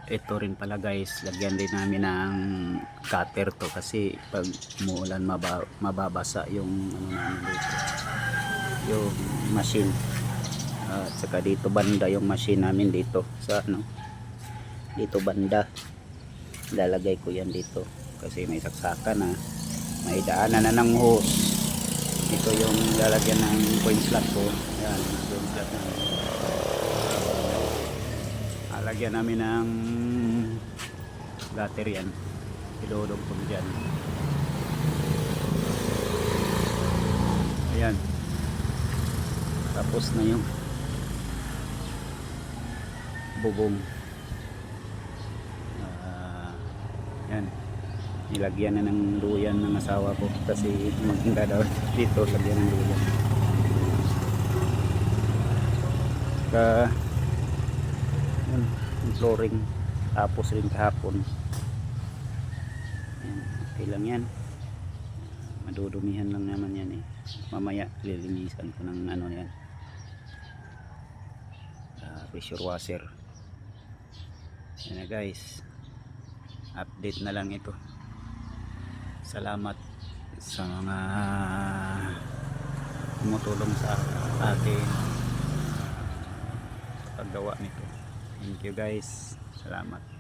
ito rin pala guys, lagyan din namin ng cutter to kasi pag umuulan mababasa yung ano namin dito, yung machine. At saka dito banda yung machine namin dito sa ano, dito banda lalagay ko yan dito kasi may saksakan na may daanan na ng hose. Ito yung lalagyan ng coin slot ko. Yan, coin slot namin. Lalagyan namin ng gutter yan. Ilulog ko dyan. Ayan. Tapos na yung bubong. Yan. Nilagyan na ng luyan ng asawa ko kasi maganda daw dito, lagyan ng luyan. Yun, yung flooring tapos rin kahapon. Yan, okay lang yan. Madudumihan lang naman yan eh. Mamaya lilinisan ko ng ano yan, pressure washer. Yan na guys, update na lang ito. Salamat sa mga tumutulong sa akin sa paggawa nito. Thank you guys, salamat.